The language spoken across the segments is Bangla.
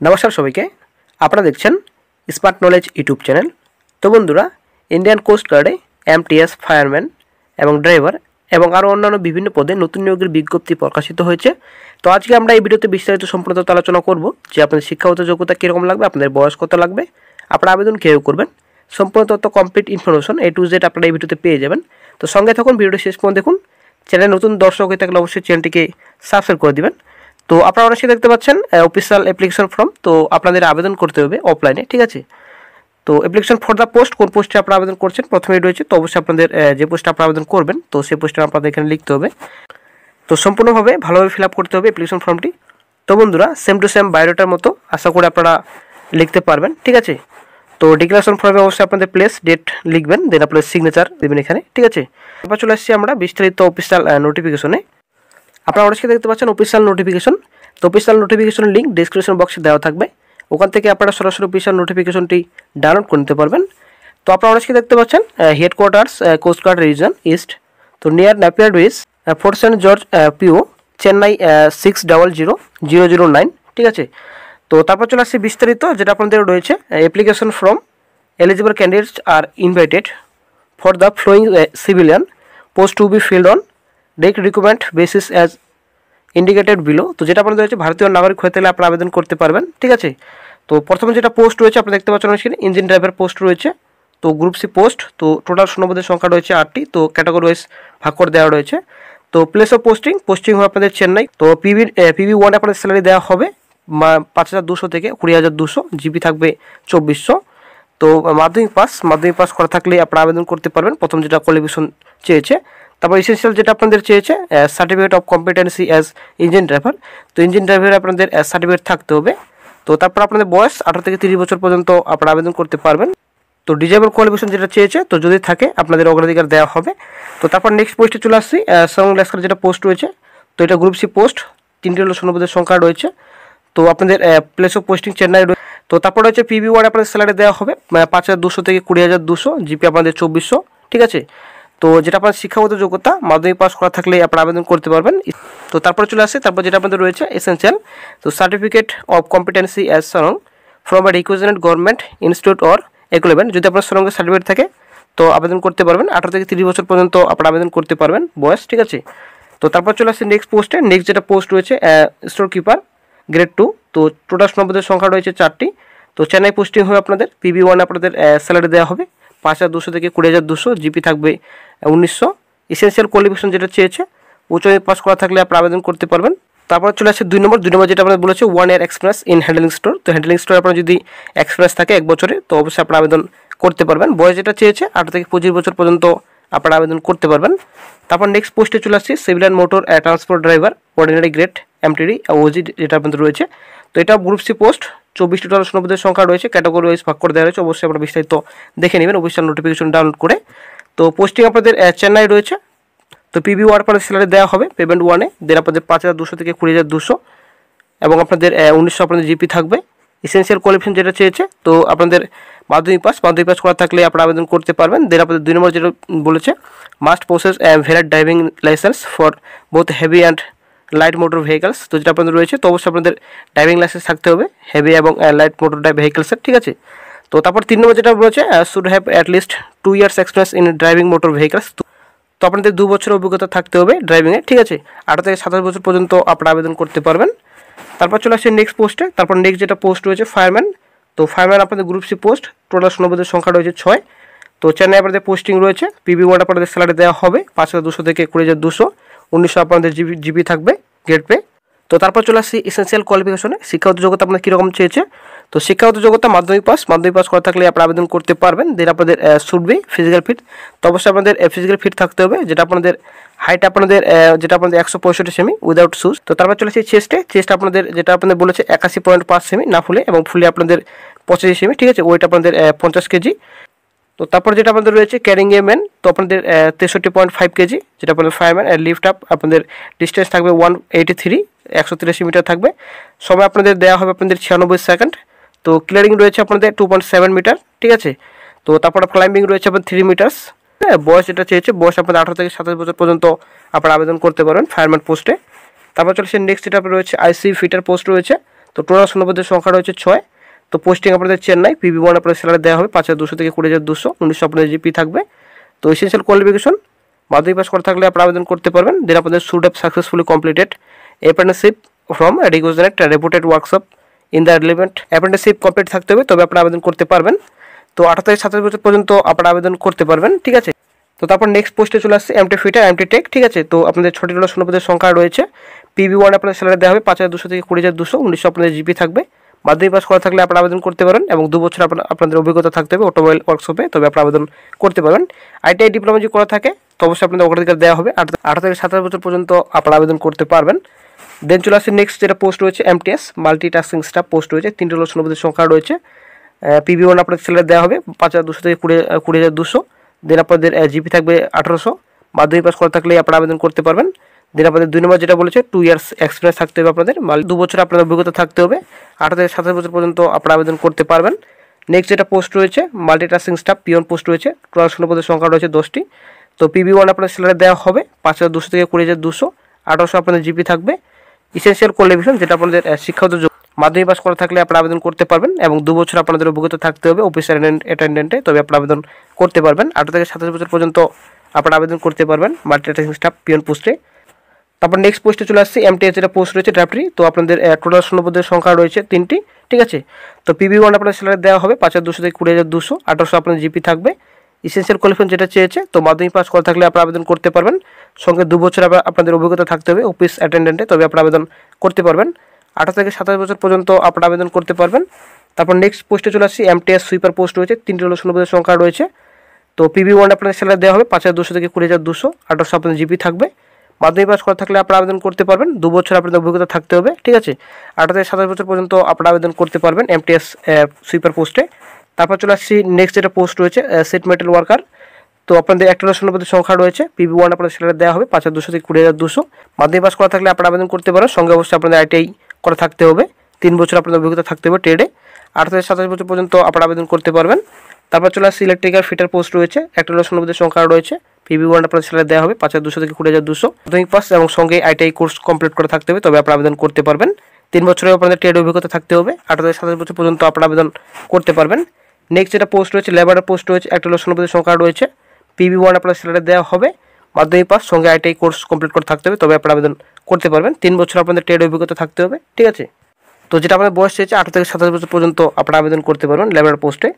নমস্কার সবাইকে, আপনারা দেখছেন স্মার্ট নলেজ ইউটিউব চ্যানেল। তো বন্ধুরা, ইন্ডিয়ান কোস্ট গার্ডে এমটিএস, ফায়ারম্যান এবং ড্রাইভার এবং আরও অন্যান্য বিভিন্ন পদে নতুন নিয়োগের বিজ্ঞপ্তি প্রকাশিত হয়েছে। তো আজকে আমরা এই ভিডিওতে বিস্তারিত সম্পূর্ণ আলোচনা করব যে আপনাদের শিক্ষাগত যোগ্যতা কীরকম লাগবে, আপনাদের বয়স কত লাগবে, আপনারা আবেদন কীভাবে করবেন, সম্পূর্ণ তথ্য complete information A to Z আপনারা এই ভিডিওতে পেয়ে যাবেন। তো সঙ্গে থাকুন, ভিডিওটি শেষ পর্যন্ত দেখুন। চ্যানেলে নতুন দর্শক হয়ে থাকলে অবশ্যই চ্যানেলটিকে সাবস্ক্রাইব করে দিবেন। তো আপনারা অনেকে দেখতে পাচ্ছেন অফিসিয়াল অ্যাপ্লিকেশন ফর্ম। তো আপনাদের আবেদন করতে হবে অফলাইনে, ঠিক আছে। তো অ্যাপ্লিকেশন ফর দ্য পোস্ট, কোন পোস্টে আপনারা আবেদন করছেন প্রথমেই রয়েছে। তো অবশ্যই আপনাদের যে পোস্টে আপনারা আবেদন করবেন তো সেই পোস্টে আপনাদের এখানে লিখতে হবে। তো সম্পূর্ণভাবে ভালোভাবে ফিল আপ করতে হবে অ্যাপ্লিকেশন ফর্মটি। তো বন্ধুরা, সেম টু সেম বায়োডাটার মতো আশা করি আপনারা লিখতে পারবেন, ঠিক আছে। তো ডিক্লারেশন ফর্মে অবশ্যই আপনাদের প্লেস ডেট লিখবেন, দেন আপনাদের সিগনেচার দেবেন এখানে, ঠিক আছে। এবার চলে আসছি আমরা বিস্তারিত অফিসিয়াল নোটিফিকেশনে। আপনারা অনেকে দেখতে পাচ্ছেন অফিসিয়াল নোটিফিকেশন। তো অফিসিয়াল নোটিফিকেশনের লিঙ্ক ডেসক্রিপশন বক্সে দেওয়া থাকবে, ওখান থেকে আপনারা সরাসরি অফিসিয়াল নোটিফিকেশনটি ডাউনলোড করে নিতে পারবেন। তো আপনারা অনেকে দেখতে পাচ্ছেন হেডকোয়ার্টার্স কোস্টগার্ড রিজন ইস্ট, তো near Napier bridge, fort Saint George PO, Chennai 600009, ঠিক আছে। তো তারপর চলে আসছে বিস্তারিত যেটা আপনাদের রয়েছে। Application from eligible candidates are invited for the following civilian post to be filled on direct recruitment basis as indicated below. তো যেটা আপনাদের রয়েছে ভারতীয় নাগরিক হয়ে থাকলে আপনারা আবেদন করতে পারবেন, ঠিক আছে। তো প্রথমে যেটা পোস্ট রয়েছে আপনারা দেখতে পাচ্ছেন সেখানে ইঞ্জিন ড্রাইভার পোস্ট রয়েছে। তো গ্রুপ সি পোস্ট, তো টোটাল শূন্যপদের সংখ্যা রয়েছে 8টি। তো ক্যাটাগরি ওয়াইজ ভাগ করে দেওয়া রয়েছে। তো প্লেস অফ পোস্টিং হবে আপনাদের চেন্নাই। তো পিবি 1 আপনাদের স্যালারি দেওয়া হবে 5200 থেকে 20200, জিপি থাকবে 2400। তো মাধ্যমিক পাস করা থাকলে আপনারা আবেদন করতে পারবেন। প্রথম যেটা কোয়ালিফিকেশন চেয়েছে। তারপর এসেনশিয়াল যেটা আপনাদের চেয়েছে certificate of competency as engine driver. তো ইঞ্জিন ড্রাইভারে আপনাদের সার্টিফিকেট থাকতে হবে। তো তারপর আপনাদের বয়স 18 থেকে 30 বছর পর্যন্ত আপনারা আবেদন করতে পারবেন। তো ডিজেবল কোয়ালিফিকেশন যেটা চেয়েছে, তো যদি থাকে আপনাদের অগ্রাধিকার দেওয়া হবে। তো তারপর নেক্সট পোস্টে চলে আসছি সং লেস্কার যেটা পোস্ট রয়েছে। তো এটা গ্রুপ সি পোস্ট, 3টি হলো শূন্যপদের সংখ্যা রয়েছে। তো আপনাদের প্লেস অফ পোস্টিং চেন্নাই রয়েছে। তো তারপর রয়েছে পিবি 1 আপনাদের স্যালারি দেওয়া হবে 5200 থেকে 20200, জিপি আপনাদের 2400, ঠিক আছে। তো যেটা আপনার শিক্ষাগত যোগ্যতা মাধ্যমিক পাস করা থাকলে আপনারা আবেদন করতে পারবেন। তো তারপরে চলে আসে তারপর যেটা আপনাদের রয়েছে এসেনশিয়াল, তো সার্টিফিকেট অফ কম্পিটেন্সি অ্যাজ সরং from a recognised government institute or equivalent. যদি আপনার সরঙ্গের সার্টিফিকেট থাকে তো আবেদন করতে পারবেন। 18 থেকে 30 বছর পর্যন্ত আপনারা আবেদন করতে পারবেন বয়স, ঠিক আছে। তো তারপর চলে আসছে নেক্সট পোস্টে। নেক্সট যেটা পোস্ট রয়েছে স্টোর কিপার গ্রেড 2। তো টোটাল শূন্যপদের সংখ্যা রয়েছে 4টি। তো চেন্নাই পোস্টিং হবে আপনাদের। পিবি 1 আপনাদের স্যালারি দেওয়া হবে 5200 থেকে 20200, জিপি থাকবে 1900। এসেনশিয়াল কোয়ালিফিকেশন যেটা চেয়েছে উচ্চ মাধ্যমিক পাস করা থাকলে আপনারা আবেদন করতে পারবেন। তারপর চলে আসছে 2 নম্বর যেটা আপনাদের বলেছে 1 year experience in handling store. তো হ্যান্ডলিং স্টোর আপনার যদি এক্সপিরিয়েন্স থাকে 1 বছরে তো অবশ্যই আপনারা আবেদন করতে পারবেন। বয়স যেটা চেয়েছে 18 থেকে 25 বছর পর্যন্ত আপনারা আবেদন করতে পারবেন। তারপর নেক্সট পোস্টে চলে আসছি civilian motor transport driver ordinary grade MTD OG যেটা আপনাদের রয়েছে। তো এটা গ্রুপ সি পোস্ট, 24টি টোটাল শূন্যপদের সংখ্যা রয়েছে, ক্যাটাগরি ওয়াইজ ভাগ করে দেওয়া রয়েছে। অবশ্যই আপনারা বিস্তারিত দেখে নেবেন অফিসিয়াল নোটিফিকেশন ডাউনলোড করে। তো পোস্টিং আপনাদের চেন্নাই রয়েছে। তো পিবি 1 আপনাদের স্যালারি দেওয়া হবে পেমেন্ট 1-এ, দেন আপনাদের 5200 থেকে 20200 এবং আপনাদের 1900 আপনাদের জিপি থাকবে। এসেনশিয়াল কোয়ালিফিকেশন যেটা চেয়েছে তো আপনাদের মাধ্যমিক পাস করা থাকলে আপনারা আবেদন করতে পারবেন। দেন আপনাদের 2 নম্বর যেটা বলেছে must process valid driving licence for both heavy and light motor vehicles. তো যেটা আপনাদের রয়েছে তো অবশ্যই আপনাদের ড্রাইভিং লাইসেন্স থাকতে হবে হেভি এবং লাইট মোটর ভেহিকলসের, ঠিক আছে। তো তারপর 3 নম্বর যেটা রয়েছে should have at least 2 years experience in driving motor vehicles. তো আপনাদের 2 বছরের অভিজ্ঞতা থাকতে হবে ড্রাইভিংয়ে, ঠিক আছে। 18 থেকে 27 বছর পর্যন্ত আপনারা আবেদন করতে পারবেন। তারপর চলে আসছে নেক্সট পোস্টে। তারপর নেক্সট যেটা পোস্ট রয়েছে ফায়ারম্যান। তো ফায়ারম্যান আপনাদের গ্রুপ সি পোস্ট, টোটাল শূন্যপদের সংখ্যা রয়েছে 6। তো চেন্নাই আপনাদের পোস্টিং রয়েছে। পিবি 1 আপনাদের স্যালারি দেওয়া হবে 5200 থেকে 20200, 1900 আপনাদের জিপি থাকবে গ্রেড পে। তো তারপর চলে আসছি এসেনশিয়াল কোয়ালিফিকেশনে শিক্ষাগত যোগ্যতা আপনাদের কীরকম চেয়েছে। তো শিক্ষাগত যোগ্যতা মাধ্যমিক পাস করা থাকলে আপনারা আবেদন করতে পারবেন। দেন আপনাদের শুড বি ফিজিক্যাল ফিট। তো অবশ্যই আপনাদের ফিজিক্যাল ফিট থাকতে হবে, যেটা আপনাদের হাইট আপনাদের 165 সেমি উইদাউট শুজ। তো তারপর চলে আসছে চেস্ট আপনাদের যেটা আপনাদের বলেছে 81.5 সেমি না ফুলে, এবং ফুলে আপনাদের 85 সেমি, ঠিক আছে। ওয়েট আপনাদের 50 কেজি। তো তারপর যেটা আপনাদের রয়েছে ক্যারিং এ ম্যান, তো আপনাদের 63.5 কেজি যেটা আপনাদের ফায়ারম্যান। লিফট আপ আপনাদের ডিস্টেন্স থাকবে 183, 183 মিটার থাকবে। সময় আপনাদের দেওয়া হবে আপনাদের 96 সেকেন্ড। তো ক্লিয়ারিং রয়েছে আপনাদের 2.7 মিটার, ঠিক আছে। তো তারপর ক্লাইম্বিং রয়েছে আপনাদের 3 মিটার্স। হ্যাঁ, বয়স যেটা চেয়েছে বয়স আপনাদের 18 থেকে 27 বছর পর্যন্ত আপনারা আবেদন করতে পারবেন ফায়ারম্যান পোস্টে। তারপর চলেছে নেক্সট যেটা রয়েছে আইসি ফিটার পোস্ট রয়েছে। তো টোটাল শূন্যপদের সংখ্যা রয়েছে 6। তো পোস্টিং আপনাদের চেন্নাই, PB1 আপনাদের স্যালারি দেওয়া হবে 5,200 থেকে 20,200, 1900 আপনাদের জিপি থাকবে। তো এসেন্সিয়াল কোয়ালিফিকেশন মাধ্যমিক পাস করা থাকলে আপনারা আবেদন করতে পারবেন। দেন আপনাদের should have successfully completed apprenticeship from recognised reputed workshop in the relevant. Apprenticeship complete থাকতে হবে, তবে আপনারা আবেদন করতে পারবেন। তো 18 থেকে 27 বছর পর্যন্ত আপনারা আবেদন করতে পারবেন, ঠিক আছে। তো তারপর নেক্সট পোস্টে চলে আসছে এমটি ফিটার, এমটি টেক, ঠিক আছে। তো আপনাদের ছোট ছোট শূন্যপদের সংখ্যা রয়েছে। PB1 আপনাদের স্যালারি দেওয়া হবে 5,200 থেকে 20,200, 1900 আপনাদের জিপি থাকবে। মাধ্যমিক পাস করা থাকলে আপনারা আবেদন করতে পারেন এবং 2 বছর আপনাদের অভিজ্ঞতা থাকতে হবে অটোমোবাইল ওয়ার্কশপে, তবে আপনারা আবেদন করতে পারবেন। ITI ডিপ্লোমা যদি করা থাকে তো অবশ্যই আপনাদের অগ্রাধিকার দেওয়া হবে। 18 থেকে 27 বছর পর্যন্ত আপনারা আবেদন করতে পারবেন। দেন চলে আসছে নেক্সট যেটা পোস্ট রয়েছে MTS মাল্টিটাস্কিং স্টাফ পোস্ট রয়েছে। 3টি শূন্যপদের সংখ্যা রয়েছে। PB1 আপনাদের স্যালারি দেওয়া হবে 5,200 থেকে 20,200। দেন আপনাদের জিপি থাকবে 1800। মাধ্যমিক পাস করা থাকলে আপনারা আবেদন করতে পারবেন। দেন আপনাদের 2 নম্বর যেটা বলেছে 2 ইয়ার্স এক্সপিরিয়েন্স থাকতে হবে আপনাদের, 2 বছর আপনাদের অভিজ্ঞতা থাকতে হবে। 18 থেকে 27 বছর পর্যন্ত আপনারা আবেদন করতে পারবেন। নেক্সট যেটা পোস্ট রয়েছে মাল্টিটাস্কিং স্টাফ পিওন পোস্ট রয়েছে। টোটাল শূন্যপদের সংখ্যা রয়েছে 10টি। তো PB1 আপনাদের স্যালারি দেওয়া হবে 5,200 থেকে 20,200, 1800 আপনাদের জিপি থাকবে। এসেন্সিয়াল কোয়ালিফিকেশন যেটা আপনাদের শিক্ষাগত মাধ্যমিক পাস করা থাকলে আপনারা আবেদন করতে পারবেন এবং 2 বছর আপনাদের অভিজ্ঞতা থাকতে হবে অফিস অ্যাটেন্ডেন্টে, তবে আপনারা আবেদন করতে পারবেন। 18 থেকে 27 বছর পর্যন্ত আপনারা আবেদন করতে পারবেন মাল্টিটাস্কিং স্টাফ পিওন পোস্টে। তারপর নেক্সট পোস্টে চলে আসছে MTS যেটা পোস্ট রয়েছে ড্রাফটি। তো আপনাদের টোটাল শূন্যপদের সংখ্যা রয়েছে 3টি, ঠিক আছে। তো PB1 আপনাদের স্যালারি দেওয়া হবে 5,200 থেকে 20,200, 1800 আপনাদের জিপি থাকবে। এসেন্সিয়াল কোয়ালিফিকেশন যেটা চেয়েছে তো মাধ্যমিক পাস করা থাকলে আপনারা আবেদন করতে পারবেন, সঙ্গে 2 বছর আপনাদের অভিজ্ঞতা থাকতে হবে অফিস অ্যাটেন্ডেন্টে, তবে আপনারা আবেদন করতে পারবেন। 18 থেকে 27 বছর পর্যন্ত আপনারা আবেদন করতে পারবেন। তারপর নেক্সট পোস্টে চলে আসছি MTS সুইপার পোস্ট রয়েছে। 3টি শূন্যপদের সংখ্যা রয়েছে। তো PB1 আপনাদের স্যালারি দেওয়া হবে 5,200 থেকে 20,200, 1800 আপনাদের জিপি থাকবে। মাধ্যমিক পাস করা থাকলে আপনারা আবেদন করতে পারবেন, 2 বছর আপনাদের অভিজ্ঞতা থাকতে হবে, ঠিক আছে। 18 থেকে 27 বছর পর্যন্ত আপনারা আবেদন করতে পারবেন MTS সুইপার পোস্টে। তারপর চলে আসছি নেক্সট যেটা পোস্ট রয়েছে সিট মেটাল ওয়ার্কার। তো আপনাদের একটা শূন্যপদের সংখ্যা রয়েছে। PB1 আপনাদের স্যালারি দেওয়া হবে 5,200 থেকে 20,200, মাধ্যমিক পাস করা থাকলে আপনারা আবেদন করতে পারেন, সঙ্গে অবশ্যই আপনাদের ITI করা থাকতে হবে, 3 বছর আপনাদের অভিজ্ঞতা থাকতে হবে ট্রেডে। 18 থেকে 27 বছর পর্যন্ত আপনারা আবেদন করতে পারবেন। তারপর চলে আসছে ইলেকট্রিক্যাল ফিটার পোস্ট রয়েছে। একটা শূন্যপদের সংখ্যা রয়েছে। PB1 আপনাদের স্যালারি দেওয়া হবে 5,200 থেকে 20,200, মাধ্যমিক পাস এবং সঙ্গে ITI কোর্স কমপ্লিট করা থাকতে হবে, তবে আপনারা আবেদন করতে পারবেন। 3 বছরেও আপনাদের ট্রেড অভিজ্ঞতা থাকতে হবে। 18 থেকে 27 বছর পর্যন্ত আপনারা আবেদন করতে পারবেন। নেক্সট যেটা পোস্ট রয়েছে লেবারের পোস্ট রয়েছে। একটা শূন্যপদের সংখ্যা রয়েছে। PB1 আপনাদের স্যালারি দেওয়া হবে মাধ্যমিক পাস সঙ্গে ITI কোর্স কমপ্লিট করা থাকতে হবে, তবে আপনারা আবেদন করতে পারবেন। 3 বছর আপনাদের ট্রেড অভিজ্ঞতা থাকতে হবে, ঠিক আছে। তো যেটা আপনাদের বয়স চেয়েছে 18 থেকে 27 বছর পর্যন্ত আপনারা আবেদন করতে পারবেন লেবার পোস্টে।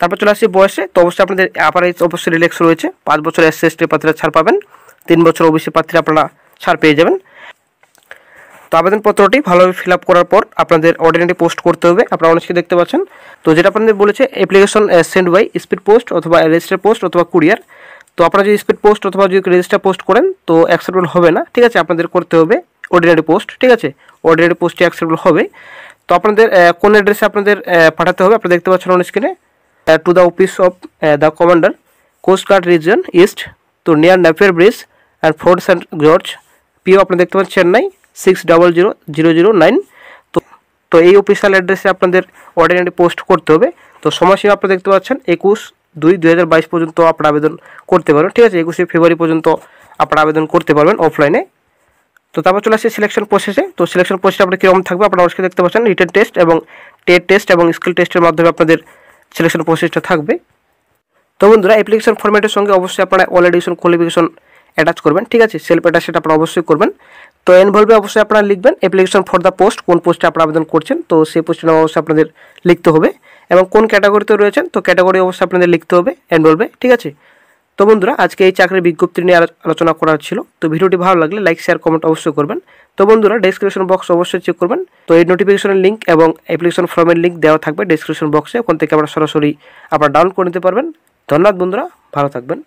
তারপর চলে আসছি বয়সে। তো অবশ্যই আপনাদের আপার এজ অবশ্যই রিল্যাক্স রয়েছে। 5 বছর SC/ST প্রার্থীরা ছাড় পাবেন, 3 বছর OBC প্রার্থীরা আপনারা ছাড় পেয়ে যাবেন। তো আবেদনপত্রটি ভালোভাবে ফিল আপ করার পর আপনাদের অর্ডিনারি পোস্ট করতে হবে, আপনারা অনেককে দেখতে পাচ্ছেন। তো যেটা আপনাদের বলেছে application send by speed post অথবা রেজিস্টার পোস্ট অথবা কুরিয়ার। তো আপনারা যদি স্পিড পোস্ট অথবা যদি রেজিস্টার পোস্ট করেন তো অ্যাকসেপ্টেবল হবে না, ঠিক আছে। আপনাদের করতে হবে অর্ডিনারি পোস্ট, ঠিক আছে। অর্ডিনারি পোস্টে অ্যাকসেপ্টেবল হবে। তো আপনাদের কোন অ্যাড্রেসে আপনাদের পাঠাতে হবে আপনারা দেখতে পাচ্ছেন অন স্ক্রিনে। To the office of the commander coast guard region east, তো near Napier bridge and fort Saint George, PO আপনারা দেখতে পাচ্ছেন চেন্নাই 600009। তো এই অফিসিয়াল অ্যাড্রেসে আপনাদের অর্ডিনারি পোস্ট করতে হবে। তো সময়সীমা আপনারা দেখতে পাচ্ছেন 21/2/2022 পর্যন্ত আপনারা আবেদন করতে পারবেন, ঠিক আছে। 21শে ফেব্রুয়ারি পর্যন্ত আপনারা আবেদন করতে পারবেন অফলাইনে। তো তারপর চলে আসছে সিলেকশন প্রসেসে। তো সিলেকশন প্রসেসে আপনাদের কীরকম থাকবে আপনারা অবশ্যই দেখতে পাচ্ছেন। রিটেন টেস্ট এবং টেট টেস্ট এবং স্কিল টেস্টের মাধ্যমে আপনাদের সিলেকশন প্রসেসটা থাকবে। তো বন্ধুরা অ্যাপ্লিকেশন ফরম্যাটের সঙ্গে অবশ্যই আপনারা অল এডুকেশন কোয়ালিফিকেশন অ্যাটাচ করবেন, ঠিক আছে। সেলফ অ্যাটাচ সেটা আপনারা অবশ্যই করবেন। তো ইনভলভে অবশ্যই আপনারা লিখবেন অ্যাপ্লিকেশন ফর দ্য পোস্ট, কোন পোস্টে আপনারা আবেদন করছেন তো সেই পোস্টের নাম অবশ্যই আপনাদের লিখতে হবে, এবং কোন ক্যাটাগরিতে রয়েছেন তো ক্যাটাগরি অবশ্যই আপনাদের লিখতে হবে এনরোলবে, ঠিক আছে। তো বন্ধুরা আজকে এই চাকরির বিজ্ঞপ্তি নিয়ে আলোচনা করার ছিল। তো ভিডিওটি ভালো লাগলে লাইক শেয়ার কমেন্ট অবশ্যই করবেন। তো বন্ধুরা ডেসক্রিপশন বক্স অবশ্যই চেক করবেন। তো এই নোটিফিকেশনের লিঙ্ক এবং অ্যাপ্লিকেশন ফর্মের লিঙ্ক দেওয়া থাকবে ডেসক্রিপশন বক্সে, ওখান থেকে আপনারা সরাসরি আপনারা ডাউনলোড করে নিতে পারবেন। ধন্যবাদ বন্ধুরা, ভালো থাকবেন।